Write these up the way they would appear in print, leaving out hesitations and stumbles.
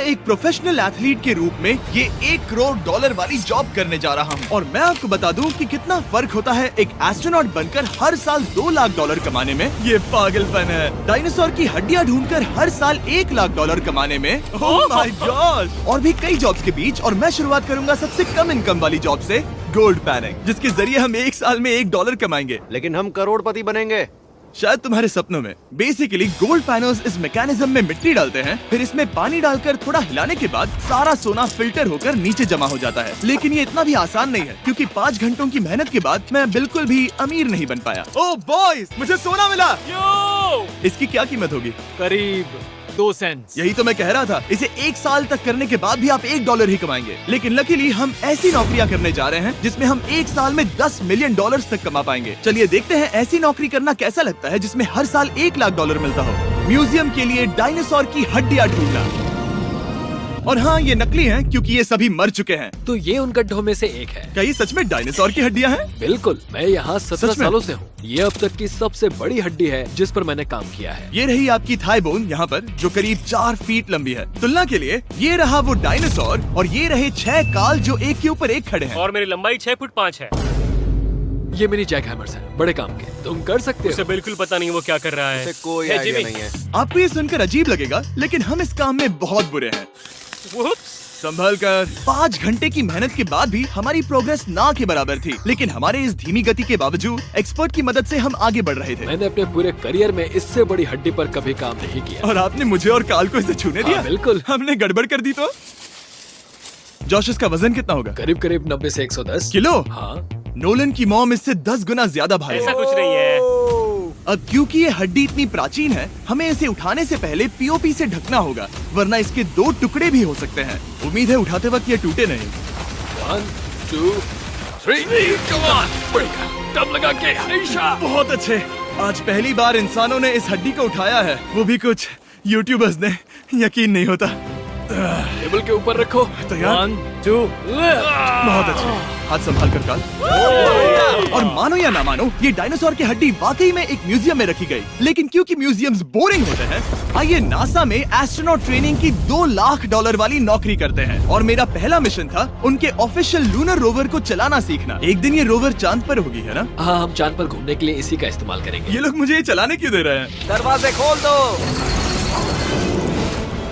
एक professional athlete के रूप में ये $1 करोड़ वाली जॉब करने जा रहा हूँ। और मैं आपको बता दूं कि कितना फर्क होता है एक एस्ट्रोनॉट बनकर हर साल $2 लाख कमाने में। ये पागलपन है। डायनासोर की हड्डियाँ ढूंढकर हर साल $1 लाख कमाने में। Oh my God. और भी कई जॉब्स के बीच, और मैं शुरुआत करूंगा सबसे कम इनकम वाली जॉब से, गोल्ड पैनिंग, जिसके जरिए हम एक साल में $1 कमाएंगे। लेकिन हम करोड़पति बनेंगे शायद तुम्हारे सपनों में। बेसिकली गोल्ड पैनर्स इस मैकेनिज्म में मिट्टी डालते हैं, फिर इसमें पानी डालकर थोड़ा हिलाने के बाद सारा सोना फिल्टर होकर नीचे जमा हो जाता है। लेकिन ये इतना भी आसान नहीं है, क्योंकि 5 घंटों की मेहनत के बाद मैं बिल्कुल भी अमीर नहीं बन पाया। ओह बॉयज, मुझे सोना मिला। इसकी क्या कीमत होगी? करीब 2 सेंट्स। यही तो मैं कह रहा था। इसे 1 साल तक करने के बाद भी आप $1 ही कमाएंगे। लेकिन लकीली हम ऐसी नौकरियां करने जा रहे हैं जिसमें हम 1 साल में $10 मिलियन तक कमा पाएंगे। चलिए देखते हैं ऐसी नौकरी करना कैसा लगता है जिसमें हर साल $1 लाख मिलता हो। म्यूजियम के लिए डायनासोर की हड्डियां ढूंढना। और हाँ, ये नकली हैं क्योंकि ये सभी मर चुके हैं। तो ये उन गड्ढों में से एक है। क्या ये सच में डायनासोर की हड्डियां हैं? बिल्कुल, मैं यहाँ 17 सच में? सालों से हूँ। ये अब तक की सबसे बड़ी हड्डी है जिस पर मैंने काम किया है। ये रही आपकी थाई बोन यहाँ पर, जो करीब 4 फीट लंबी है। तुलना के लिए ये रहा वो डायनासोर, और ये रहे 6 काल जो एक के ऊपर एक खड़े हैं। और मेरी लंबाई 6 फुट 5 है। ये मेरी जैक हैमर्स है, बड़े काम के। तुम कर सकते उसे हो। बिल्कुल पता नहीं वो क्या कर रहा है। इसे कोई Hey, आइडिया Jimmy। नहीं है। आपको ये सुनकर अजीब लगेगा, लेकिन हम इस काम में बहुत बुरे हैं। Whoops। संभल कर। 5 घंटे की मेहनत के बाद भी हमारी प्रोग्रेस ना के बराबर थी। लेकिन हमारे इस धीमी गति के बावजूद एक्सपर्ट की मदद से हम आगे बढ़ रहे थे। मैंने अपने पूरे करियर में इससे बड़ी हड्डी पर कभी काम नहीं किया। और आपने मुझे और काल को इसे छूने दिया? हाँ, बिल्कुल। हमने गड़बड़ कर दी तो? जोश, इसका वजन कितना होगा? करीब करीब 90 से 110 किलो? हाँ। नोलन की मॉम इससे 10 गुना ज्यादा भारी ऐसा है। कुछ नहीं है। अब क्योंकि ये हड्डी इतनी प्राचीन है, हमें इसे उठाने से पहले पीओपी से ढकना होगा, वरना इसके 2 टुकड़े भी हो सकते हैं। उम्मीद है उठाते वक्त ये टूटे नहीं। 1 2 3 कम ऑन, बढ़िया, दम लगा के हमेशा। बहुत अच्छे। आज पहली बार इंसानों ने इस हड्डी को उठाया है, वो भी कुछ यूट्यूबर्स ने। यकीन नहीं होता। टेबल के ऊपर रखो। तैयार? 1 2 बहुत अच्छे। हाथ संभाल कर काल। और मानो या ना मानो, ये डायनासोर की हड्डी वाकई में एक म्यूजियम में रखी गई। लेकिन क्योंकि म्यूजियम्स बोरिंग होते हैं, आइए नासा में एस्ट्रोनॉट ट्रेनिंग की $2 लाख वाली नौकरी करते हैं। और मेरा पहला मिशन था उनके ऑफिशियल लूनर रोवर को चलाना सीखना। एक दिन ये रोवर चांद पर होगी, है ना? हाँ, हम चांद पर घूमने के लिए इसी का इस्तेमाल करेंगे। ये लोग मुझे ये चलाने क्यों दे रहे हैं? दरवाजे खोल दो।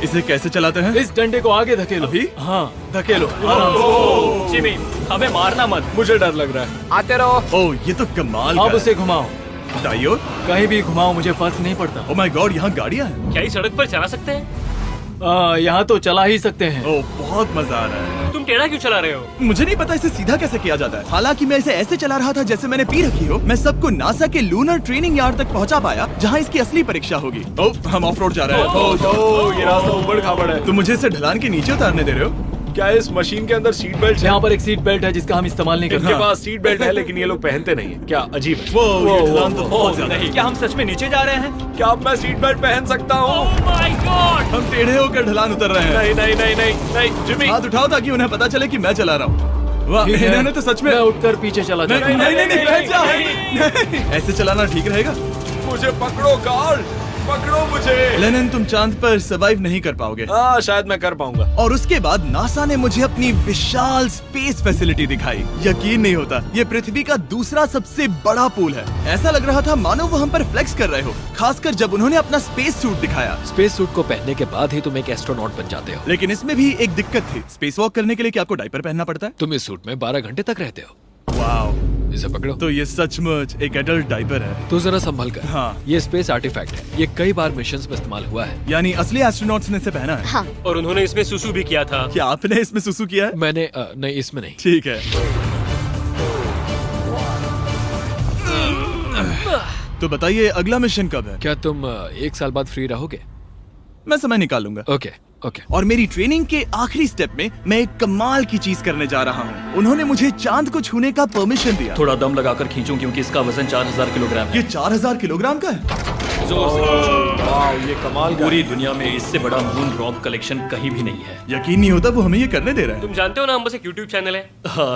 इसे कैसे चलाते हैं? इस डंडे को आगे धकेलो। अभी? हाँ, धकेलो आराम से। जिमी, हमें मारना मत। मुझे डर लग रहा है। आते रहो। ओह, ये तो कमाल अब का उसे घुमाओ। है। दाईं ओर? कहीं भी घुमाओ, मुझे फर्क नहीं पड़ता। ओह माय गॉड, यहाँ गाड़ियाँ हैं। क्या इस सड़क पर चला सकते हैं? यहाँ तो चला ही सकते हैं। ओह, बहुत मजा आ रहा है। तुम टेढ़ा क्यों चला रहे हो? मुझे नहीं पता इसे सीधा कैसे किया जाता है। हालांकि मैं इसे ऐसे चला रहा था जैसे मैंने पी रखी हो। मैं सबको नासा के लूनर ट्रेनिंग यार्ड तक पहुंचा पाया, जहां इसकी असली परीक्षा होगी। ओह, हम ऑफ रोड जा रहे हैं। ये रास्ता ऊबड़ खाबड़ है। तुम मुझे इसे ढलान के नीचे उतारने दे रहे हो? क्या इस मशीन के अंदर सीट बेल्ट है? यहाँ पर एक सीट बेल्ट है जिसका हम इस्तेमाल नहीं करते। इनके पास सीट बेल्ट है लेकिन ये लोग पहनते नहीं है। क्या अजीब है। वो ये ढलान तो बहुत ज्यादा है। क्या हम सच में नीचे जा रहे हैं? क्या अब मैं सीट बेल्ट पहन सकता हूँ? Oh my God! हम टेढ़े होकर ढलान उतर रहे हैं। नहीं नहीं नहीं नहीं नहीं जिमी। हाथ उठाओ ताकि उन्हें पता चले कि मैं चला रहा हूँ। वाह, ठीक है। इन्होंने तो सच में। मैं उठकर पीछे चला नहीं जाता हूँ। नहीं नहीं, बैठ जा। नहीं, ऐसे चलाना ठीक रहेगा? मुझे पकड़ो कार्ल, पकड़ो मुझे। लेनिन, तुम चांद पर सर्वाइव नहीं कर पाओगे। हाँ, शायद मैं कर पाऊंगा। और उसके बाद नासा ने मुझे अपनी विशाल स्पेस फैसिलिटी दिखाई। यकीन नहीं होता, ये पृथ्वी का दूसरा सबसे बड़ा पूल है। ऐसा लग रहा था मानो वो हम पर फ्लेक्स कर रहे हो, खासकर जब उन्होंने अपना स्पेस सूट दिखाया। स्पेस सूट को पहनने के बाद ही तुम एक एस्ट्रोनॉट बन जाते हो। लेकिन इसमें भी एक दिक्कत थी। स्पेस वॉक करने के लिए क्या आपको डायपर पहनना पड़ता है? तुम इस सूट में 12 घंटे तक रहते हो। वाओ, इसे पकड़ो। तो ये सचमुच एक एडल्ट डायपर है। तो जरा संभल कर। हाँ। ये स्पेस आर्टिफैक्ट है। ये कई बार मिशंस में इस्तेमाल हुआ है। यानी असली एस्ट्रोनॉट्स ने इसे पहना है। हाँ। और उन्होंने इसमें सुसु भी किया था। क्या आपने इसमें सुसु किया है? मैंने नहीं, इसमें नहीं। ठीक है। तो बताइए अगला मिशन कब है? क्या तुम 1 साल बाद फ्री रहोगे? मैं समय निकाल लूंगा। Okay okay. और मेरी ट्रेनिंग के आखिरी स्टेप में मैं एक कमाल की चीज करने जा रहा हूँ। उन्होंने मुझे चांद को छूने का परमिशन दिया। थोड़ा दम लगाकर खींचूं क्योंकि इसका वजन 4000 किलोग्राम है। ये 4000 किलोग्राम का है। जोर से। वाव, ये कमाल का पूरी दुनिया में इससे बड़ा मून रॉक कलेक्शन कहीं भी नहीं है। यकीन नहीं होता वो हमें ये करने दे रहा है। तुम जानते हो ना, हम बस एक यूट्यूब चैनल है। हाँ।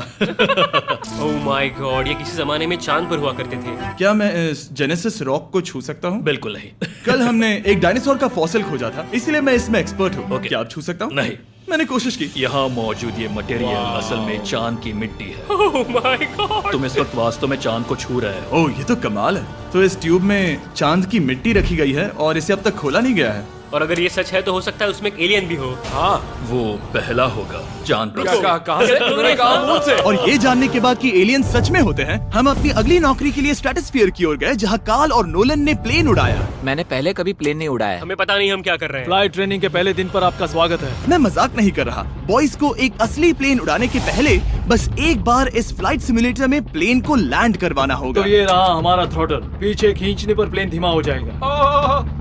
ओह माय गॉड, ये किसी जमाने में चांद पर हुआ करते थे। क्या मैं इस जेनेसिस रॉक को छू सकता हूँ? बिल्कुल नहीं। कल हमने एक डायनासोर का फॉसिल खोजा था, इसलिए मैं इसमें एक्सपर्ट हूँ। Okay. क्या आप छू सकता हूँ? नहीं। मैंने कोशिश की। यहाँ मौजूद ये मटेरियल असल में चांद की मिट्टी है। Oh my God. तुम इस वक्त वास्तव में चांद को छू रहे हो। ओह, ये तो कमाल है। तो इस ट्यूब में चांद की मिट्टी रखी गई है और इसे अब तक खोला नहीं गया है। और अगर ये सच है तो हो सकता है उसमें एक एलियन भी हो। हाँ, वो पहला होगा चांद पर। क्या कहाँ से? तूने कहा मुझ से? और ये जानने के बाद कि एलियन सच में होते हैं, हम अपनी अगली नौकरी के लिए स्ट्रेटोस्फीयर की ओर गए, जहाँ कार्ल और नोलन ने प्लेन उड़ाया। मैंने पहले कभी प्लेन नहीं उड़ाया। हमें पता नहीं हम क्या कर रहे हैं। फ्लाइट ट्रेनिंग के पहले दिन पर आपका स्वागत है। मैं मजाक नहीं कर रहा। बॉयज को एक असली प्लेन उड़ाने के पहले बस एक बार इस फ्लाइट सिमुलेटर में प्लेन को लैंड करवाना होगा। तो ये रहा हमारा थ्रॉटल। पीछे खींचने पर प्लेन धीमा हो जाएगा।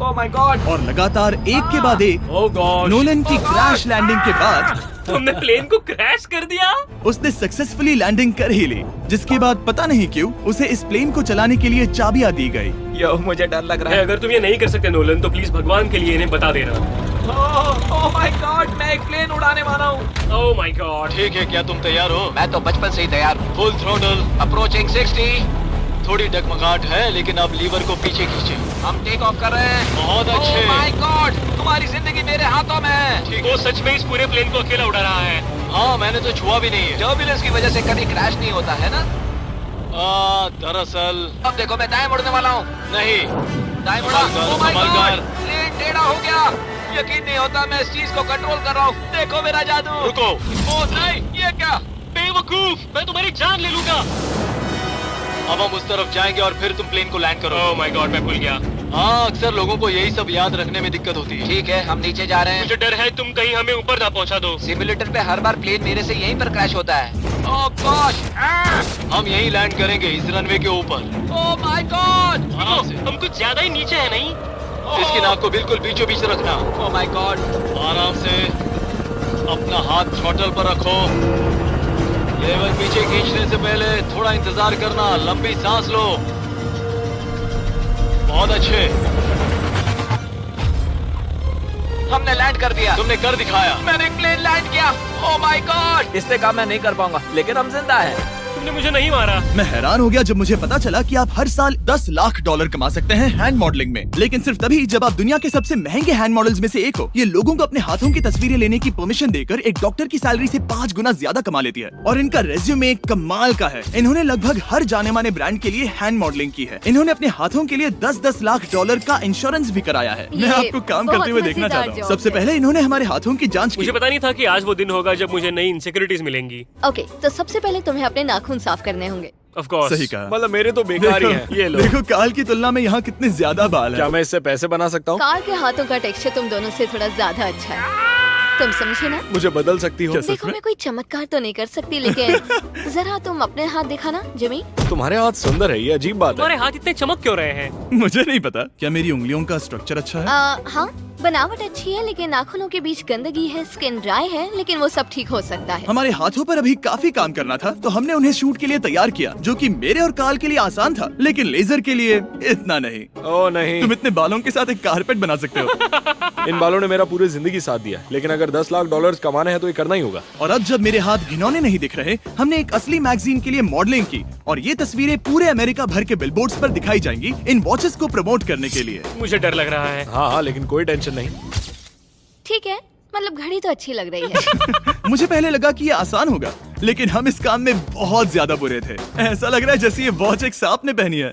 Oh my God. और लगातार एक के बाद एक ओह गॉड। नोलन की क्रैश लैंडिंग के बाद तुमने प्लेन को क्रैश कर दिया। उसने सक्सेसफुली लैंडिंग कर ही ली, जिसके बाद पता नहीं क्यों उसे इस प्लेन को चलाने के लिए चाबियां दी गई। यो, मुझे डर लग रहा है। अगर तुम ये नहीं कर सकते नोलन, तो प्लीज भगवान के लिए इन्हें बता देना। ओह माय गॉड, मैं एक प्लेन उड़ाने वाला हूँ। Oh my God. ठीक है, क्या तुम तैयार हो? मैं तो बचपन से ही तैयार हूँ। Full throttle. अप्रोचिंग 60। थोड़ी डगमगाहट है, लेकिन अब लीवर को पीछे खींचे। हम टेक ऑफ कर रहे हैं। बहुत अच्छे। ओह माय गॉड, तुम्हारी जिंदगी मेरे हाथों में है। वो सच में इस पूरे प्लेन को अकेला उड़ा रहा है। हाँ, मैंने तो छुआ भी नहीं है। टर्बुलेंस की वजह से कभी क्रैश नहीं होता है ना। दरअसल अब देखो, मैं दाएं मुड़ने वाला हूँ। नहीं। दाएं मुड़ा। संभल कर, ओह माय संभल गॉड, कर। प्लेन टेढ़ा हो गया। यकीन नहीं होता मैं इस चीज को कंट्रोल कर रहा हूँ। देखो मेरा जादू। रुको। ओह नहीं, ये क्या? बेवकूफ, मैं तुम्हारी जान ले लूंगा। अब हम उस तरफ जाएंगे और फिर तुम प्लेन को लैंड करो। ओह माय गॉड, मैं भूल गया। हाँ, अक्सर लोगों को यही सब याद रखने में दिक्कत होती है। ठीक है, हम नीचे जा रहे हैं। मुझे डर है तुम कहीं हमें ऊपर ना पहुंचा दो। सिमुलेटर पे हर बार प्लेन मेरे से यहीं पर क्रैश होता है। ओह गॉश, हम यहीं लैंड करेंगे, इस रनवे के ऊपर। Oh my God. आराम से। हम कुछ ज्यादा ही नीचे है नहीं? इसकी नाक को बिल्कुल बीचों बीच रखना। Oh my God. आराम से। अपना हाथ थ्रॉटल पर रखो। लेवर पीछे खींचने से पहले थोड़ा इंतजार करना। लंबी सांस लो। बहुत अच्छे। हमने लैंड कर दिया। तुमने कर दिखाया। मैंने प्लेन लैंड किया। Oh my God. इससे काम मैं नहीं कर पाऊंगा, लेकिन हम जिंदा हैं। तुमने मुझे नहीं मारा। मैं हैरान हो गया जब मुझे पता चला कि आप हर साल 10 लाख डॉलर कमा सकते हैं हैंड मॉडलिंग में, लेकिन सिर्फ तभी जब आप दुनिया के सबसे महंगे हैंड मॉडल्स में से एक हो। ये लोगों को अपने हाथों की तस्वीरें लेने की परमिशन देकर एक डॉक्टर की सैलरी से 5 गुना ज्यादा कमा लेती है। और इनका रेज्यूमे कमाल का है। इन्होंने लगभग हर जाने माने ब्रांड के लिए हैंड मॉडलिंग की है। इन्होंने अपने हाथों के लिए 10-10 लाख डॉलर का इंश्योरेंस भी कराया है। मैं आपको काम करते हुए देखना चाहता हूँ। सबसे पहले इन्होंने हमारे हाथों की जाँच की। मुझे पता नहीं था कि आज वो दिन होगा जब मुझे नई इनसिक्योरिटीज मिलेंगी। ओके, तो सबसे पहले तुम्हें अपने नाखून साफ करने होंगे। Of course. सही कहा। मतलब मेरे तो बेकार ही हैं। ये लो। देखो काल की तुलना में यहाँ कितने ज्यादा बाल क्या हैं। मैं इससे पैसे बना सकता हूँ? कार के हाथों का टेक्सचर तुम दोनों से थोड़ा ज्यादा अच्छा है। तुम समझे ना? मुझे बदल सकती हो? क्या सच देखो, में? मैं कोई चमत्कार तो नहीं कर सकती, लेकिन जरा तुम अपने हाथ दिखाना जिमी। तुम्हारे हाथ सुंदर है, ये अजीब बात है। तुम्हारे हाथ इतने चमक क्यों रहे हैं? मुझे नहीं पता। क्या मेरी उंगलियों का स्ट्रक्चर अच्छा है? हाँ, बनावट अच्छी है, लेकिन नाखूनों के बीच गंदगी है, स्किन ड्राई है, लेकिन वो सब ठीक हो सकता है। हमारे हाथों पर अभी काफी काम करना था, तो हमने उन्हें शूट के लिए तैयार किया, जो कि मेरे और काल के लिए आसान था, लेकिन लेजर के लिए इतना नहीं। ओह नहीं। तुम इतने बालों के साथ एक कारपेट बना सकते हो। इन बालों ने मेरा पूरी जिंदगी साथ दिया, लेकिन अगर 10 लाख डॉलर कमाने हैं तो ये करना ही होगा। और अब जब मेरे हाथ घिनौने नहीं दिख रहे, हमने एक असली मैगजीन के लिए मॉडलिंग की, और ये तस्वीरें पूरे अमेरिका भर के बिलबोर्ड्स पर दिखाई जाएंगी इन वॉचेस को प्रमोट करने के लिए। मुझे डर लग रहा है। हाँ, लेकिन कोई टेंशन नहीं। ठीक है, मतलब घड़ी तो अच्छी लग रही है। मुझे पहले लगा कि ये आसान होगा, लेकिन हम इस काम में बहुत ज्यादा बुरे थे। ऐसा लग रहा है जैसे ये वॉच एक सांप ने पहनी है।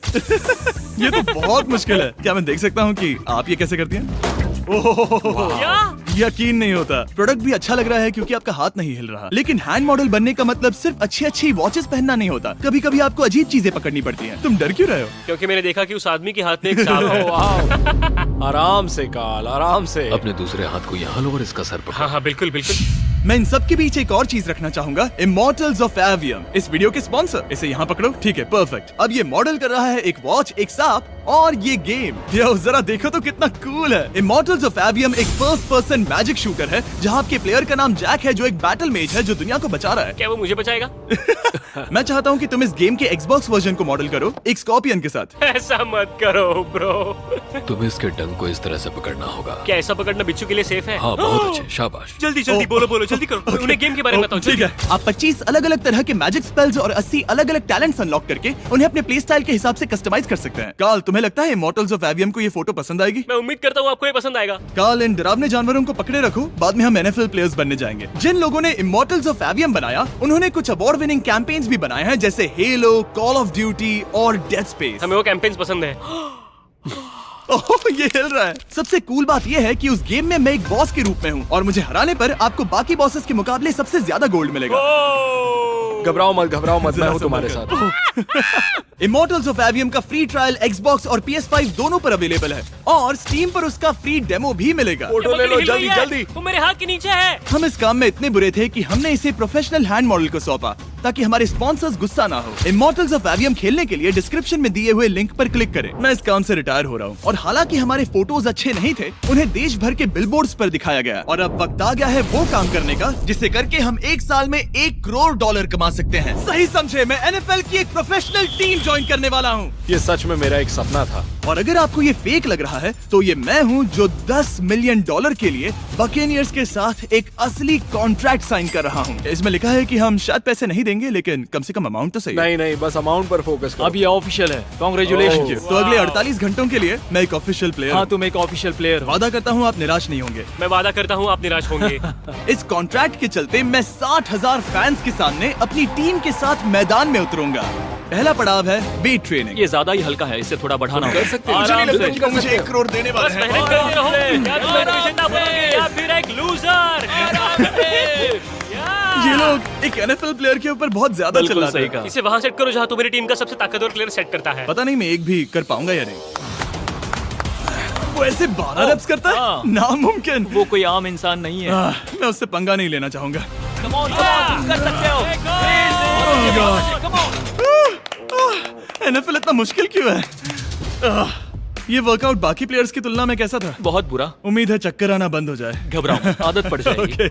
ये तो बहुत मुश्किल है। क्या मैं देख सकता हूँ कि आप ये कैसे करती हैं? ओह, यकीन नहीं होता। प्रोडक्ट भी अच्छा लग रहा है क्योंकि आपका हाथ नहीं हिल रहा, लेकिन हैंड मॉडल बनने का मतलब सिर्फ अच्छी वॉचेस पहनना नहीं होता। कभी कभी आपको अजीब चीजें पकड़नी पड़ती हैं। तुम डर क्यों रहे हो? क्योंकि मैंने देखा कि उस आदमी के हाथ में एक सांप है। वाह। आराम से काल, आराम से। अपने दूसरे हाथ को यहाँ लो और इसका सर पकड़ो। हाँ हाँ, बिल्कुल बिल्कुल। मैं इन सब के बीच एक और चीज रखना चाहूंगा, इमॉर्टल्स ऑफ एवियम, इस वीडियो के स्पॉन्सर। इसे यहाँ पकड़ो। ठीक है, परफेक्ट। अब ये मॉडल कर रहा है एक वॉच, एक सांप और ये गेम जरा देखो तो कितना कूल है। इमॉर्टल्स ऑफ एवियम एक फर्स्ट पर्सन मैजिक शूटर है जहाँ आपके प्लेयर का नाम जैक है जो एक बैटल मेज है जो दुनिया को बचा रहा है। क्या वो मुझे बचाएगा? मैं चाहता हूँ कि तुम इस गेम के Xbox वर्जन को मॉडल करो एक स्कॉर्पियन के साथ। ऐसा मत करो ब्रो। तुम्हें इसके डंक को इस तरह से पकड़ना होगा। क्या ऐसा पकड़ना बिच्छू के लिए सेफ है? हाँ बहुत अच्छे, शाबाश। जल्दी जल्दी बोलो जल्दी करो। उन्हें गेम के बारे में बताओ। ठीक है, आप 25 अलग अलग तरह के मैजिक स्पेल्स और 80 अलग अलग टैलेंट्स अनलॉक करके उन्हें अपने प्ले स्टाइल के हिसाब से कस्टमाइज कर सकते हैं। कार्ल, तुम्हें लगता है इमॉर्टल्स ऑफ एवियम को ये फोटो पसंद आएगी? मैं उम्मीद करता हूँ आपको ये पसंद आएगा। कार्ल, इन डरावने जानवरों को पकड़े रखो, बाद में हम NFL प्लेयर्स बनने जाएंगे। जिन लोगों ने इमॉर्टल्स ऑफ एवियम बनाया उन्होंने कुछ अवार्ड विनिंग कैंपेन्स भी बनाए हैं जैसे हेलो, कॉल ऑफ ड्यूटी और डेड स्पेस। हमें वो कैंपेन्स पसंद है। ओह, ये हिल रहा है। सबसे कूल बात ये है कि उस गेम में मैं एक बॉस के रूप में हूँ और मुझे हराने पर आपको बाकी बॉसेस के मुकाबले सबसे ज्यादा गोल्ड मिलेगा। घबराओ मत, मैं हूँ तुम्हारे साथ। इमॉर्टल्स ऑफ एवियम का फ्री ट्रायल Xbox और PS5 दोनों पर अवेलेबल है और Steam पर उसका फ्री डेमो भी मिलेगा। फोटो ले लो जल्दी। वो मेरे हाथ के नीचे है। हम इस काम में इतने बुरे थे कि हमने इसे प्रोफेशनल हैंड मॉडल को सौंपा ताकि हमारे स्पॉन्सर्स गुस्सा ना हो। इमॉर्टल्स ऑफ एवियम खेलने के लिए डिस्क्रिप्शन में दिए हुए लिंक पर क्लिक करें। मैं इस काम से रिटायर हो रहा हूँ और हालांकि हमारे फोटोज अच्छे नहीं थे, उन्हें देश भर के बिलबोर्ड्स पर दिखाया गया और अब वक्त आ गया है वो काम करने का जिसे करके हम एक साल में $1 करोड़ कमा सकते हैं। सही समझे, मैं NFL की एक प्रोफेशनल टीम ज्वाइन करने वाला हूँ। ये सच में मेरा एक सपना था। और अगर आपको ये फेक लग रहा है तो ये मैं हूँ जो $10 मिलियन के लिए बकेनियर्स के साथ एक असली कॉन्ट्रैक्ट साइन कर रहा हूँ। इसमें लिखा है कि हम शायद पैसे नहीं देंगे लेकिन कम से कम अमाउंट तो सही है। नहीं, बस अमाउंट पर फोकस करो। अब ये ऑफिशियल है। कांग्रेचुलेशन। तो अगले 48 घंटों के लिए मैं एक ऑफिशियल प्लेयर हाँ, हूँ। तुम एक ऑफिशियल प्लेयर हो। वादा करता हूँ आप निराश नहीं होंगे। मैं वादा करता हूँ आप निराश होंगे। इस कॉन्ट्रैक्ट के चलते मैं 60,000 फैंस के सामने अपनी टीम के साथ मैदान में उतरूंगा। पहला पड़ाव है वेट ट्रेनिंग। ये ज्यादा ही हल्का है, इसे थोड़ा बढ़ाना होगा। कर सकते हैं। मुझे नहीं लगता आराम कि मुझे 1 करोड़ देने वाले बस हैं। मेहनत करते रहो। क्या तुम मोटिवेशन ना बोलोगे या फिर एक लूजर? ये लोग एक NFL प्लेयर के ऊपर बहुत ज्यादा बिल्कुल चिल्लाते सही हैं। कहा। इसे वहाँ सेट करो जहाँ तुम्हारी टीम का सबसे ताकतवर प्लेयर सेट करता है। पता नहीं मैं एक भी कर पाऊंगा या नहीं। वो ऐसे 12 reps करता है? हाँ। नामुमकिन। वो कोई आम इंसान नहीं है। मैं उससे पंगा नहीं लेना चाहूंगा। Come on, तुम कर सकते हो। NFL इतना मुश्किल क्यों है? ये वर्कआउट बाकी प्लेयर्स की तुलना में कैसा था? बहुत बुरा। उम्मीद है चक्कर आना बंद हो जाए। घबराओ, आदत पड़ जाएगी। ओके।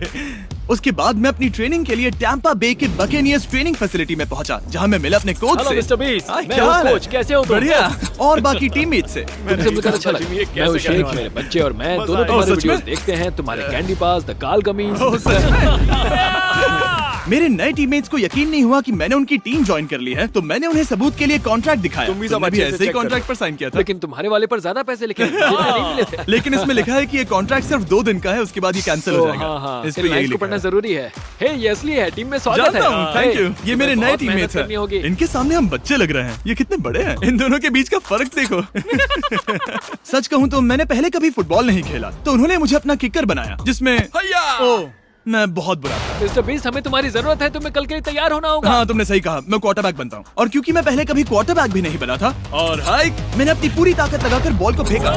उसके बाद मैं अपनी ट्रेनिंग के लिए टैंपा बे के बकेनियर्स ट्रेनिंग फैसिलिटी में पहुंचा जहां मैं मिला अपने कोच हेलो से। मिस्टर बीस, हाय, मैं क्या हूँ हाल है? कोच, कैसे हो तुम? बढ़िया। और बाकी टीममेट से। तुमसे मिलकर अच्छा लगा। मैं हूँ शेख, मेरे बच्चे और मैं दोनों तुम्हारे सच में? वीडियोस देखते हैं। तुम्हारे कैंडी पास, द काल गमीज। ओह, सच में? मेरे नए टीममेट्स को यकीन नहीं हुआ कि मैंने उनकी टीम ज्वाइन कर ली है, तो मैंने उन्हें सबूत के लिए कॉन्ट्रैक्ट दिखाया। तुम भी सब तुमने अच्छे से ऐसे ही check करो। कॉन्ट्रैक्ट पर साइन किया था। लेकिन तुम्हारे वाले पर ज्यादा पैसे लिखे हैं, जितने नहीं मिले थे। लेकिन इसमें लिखा है कि ये कॉन्ट्रैक्ट सिर्फ 2 दिन का है, उसके बाद ये कैंसिल हो जाएगा। हाँ, इस पे इन यही लाइन्स को लिखा पढ़ना है। जरूरी है। हे, ये असली है, टीम में स्वागत है। जानता हूँ, थैंक यू। ये मेरे नए बहुत मेहनत टीममेट्स करनी होगी। हैं। इनके सामने हम बच्चे लग रहे हैं। ये कितने बड़े हैं। इन दोनों के बीच का फर्क देखो। सच कहूँ तो मैंने पहले कभी फुटबॉल नहीं खेला, तो उन्होंने मुझे अपना किकर बनाया जिसमें ओह, मैं बहुत बुरा था। मिस्टर बीस, हमें तुम्हारी जरूरत है। तुम्हें कल के लिए तैयार होना होगा। हाँ, तुमने सही कहा। मैं क्वार्टरबैक बनता हूँ और क्योंकि मैं पहले कभी क्वार्टरबैक भी नहीं बना था और हाय, मैंने अपनी पूरी ताकत लगाकर बॉल को फेंका।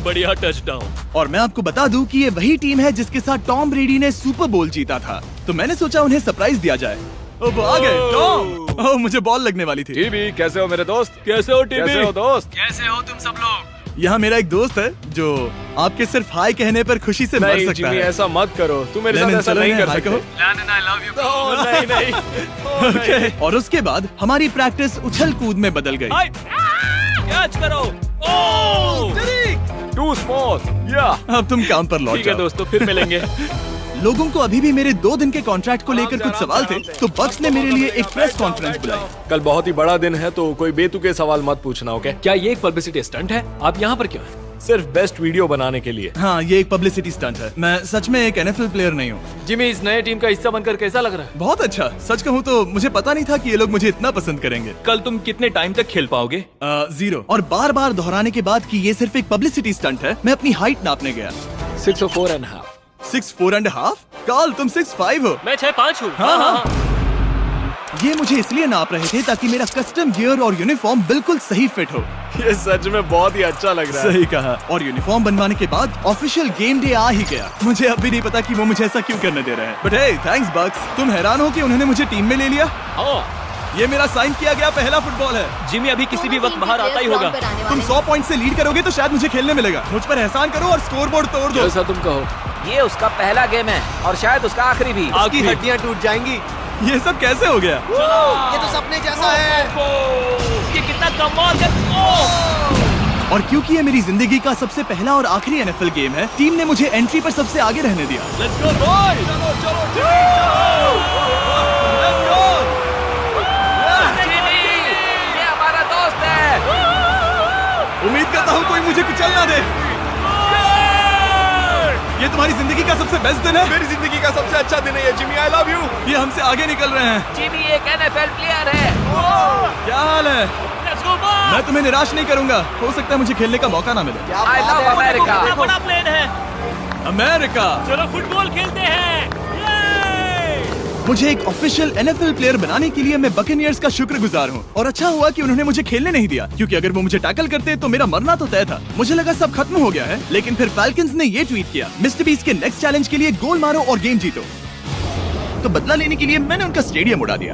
बढ़िया टचडाउन। और मैं आपको बता दूं कि ये वही टीम है जिसके साथ टॉम ब्रेडी ने सुपर बोल जीता था, तो मैंने सोचा उन्हें सरप्राइज दिया जाए। वो आ गए टॉम। ओह, मुझे बॉल लगने वाली थी। टीबी, कैसे हो मेरे दोस्त? कैसे हो टीबी? कैसे हो दोस्त? कैसे हो तुम सब लोग? यहाँ मेरा एक दोस्त है जो आपके सिर्फ हाय कहने पर खुशी से मर नहीं सकता जिमी, है। ऐसा मत करो। तुम मेरे साथ लेनिन, ऐसा चलो नहीं इन्हें कर हाय सकते। कहो। Landon, I love you, bro। नहीं। ओके। और उसके बाद हमारी प्रैक्टिस उछल कूद में बदल गई। कैच करो। ओह! Too small. या अब तुम काम पर लौट ठीक है जाओ। दोस्तों, फिर मिलेंगे। लोगों को अभी भी मेरे 2 दिन के कॉन्ट्रैक्ट को लेकर कुछ सवाल थे, तो बक्स ने मेरे लिए एक प्रेस कॉन्फ्रेंस बुलाई। कल बहुत ही बड़ा दिन है, तो कोई बेतुके सवाल मत पूछना, ओके? क्या ये एक पब्लिसिटी स्टंट है? आप यहाँ पर क्यों हैं? सिर्फ बेस्ट वीडियो बनाने के लिए। हाँ, ये एक पब्लिसिटी स्टंट है। मैं सच में एक NFL प्लेयर नहीं हूँ। जिमी, इस नए टीम का हिस्सा बनकर कैसा लग रहा है? बहुत अच्छा। सच कहूँ तो मुझे पता नहीं था कि ये लोग मुझे इतना पसंद करेंगे। कल तुम कितने टाइम तक खेल पाओगे? 0। और बार बार दोहराने के बाद कि ये सिर्फ एक पब्लिसिटी स्टंट है, मैं अपनी हाइट नापने गया। 6'4.5". 6'4.5"? कार्ल, तुम 6'5" हो। मैं 6'5" हूँ। हाँ। ये मुझे इसलिए नाप रहे थे ताकि मेरा कस्टम गियर और यूनिफॉर्म बिल्कुल सही फिट हो। ये सच में बहुत ही अच्छा लग रहा है। सही कहा। और यूनिफॉर्म बनवाने के बाद ऑफिशियल गेम डे आ ही गया। मुझे अब भी नहीं पता कि वो मुझे ऐसा क्यों करने दे रहे हैं। बट हे, थैंक्स बक्स। तुम हैरान हो कि उन्होंने मुझे टीम में ले लिया? हाँ, ये मेरा साइन किया गया पहला फुटबॉल है। जिमी अभी किसी भी वक्त बाहर आता ही होगा। तुम 100 पॉइंट से लीड करोगे तो शायद मुझे खेलने मिलेगा। मुझ पर एहसान करो और स्कोर बोर्ड तोड़ दो। जैसा तुम कहो। ये उसका पहला गेम है और शायद उसका आखिरी भी। आपकी हड्डियां टूट जाएंगी। ये सब कैसे हो गया? ये तो सपने जैसा है। ये कितना कमाल का। और क्योंकि ये मेरी जिंदगी का सबसे पहला और आखिरी एनएफएल गेम है, टीम ने मुझे एंट्री पर सबसे आगे रहने दिया। Let's go boys. जिमी, ये हमारा दोस्त है। उम्मीद करता हूँ कोई मुझे कुचल ना दे। ये तुम्हारी जिंदगी का सबसे बेस्ट दिन है। मेरी जिंदगी का सबसे अच्छा दिन है ये जिमी। I love you. ये हमसे आगे निकल रहे हैं। जिमी एक एनएफएल प्लेयर है। क्या हाल है? Let's go boy. मैं तुम्हें निराश नहीं करूंगा। हो सकता है मुझे खेलने का मौका ना मिले। I love America. कितना बड़ा प्लेन है। अमेरिका। चलो फुटबॉल खेलते हैं। मुझे एक ऑफिशियल एनएफएल प्लेयर बनाने के लिए मैं बकेनियर्स का शुक्रगुजार हूँ। और अच्छा हुआ कि उन्होंने मुझे खेलने नहीं दिया, क्योंकि अगर वो मुझे टैकल करते तो मेरा मरना तो तय था। मुझे लगा सब खत्म हो गया है, लेकिन फिर फैल्कन्स ने ये ट्वीट किया, मिस्टर बीस्ट के नेक्स्ट चैलेंज के लिए गोल मारो और गेम जीतो। तो बदला लेने के लिए मैंने उनका स्टेडियम उड़ा दिया।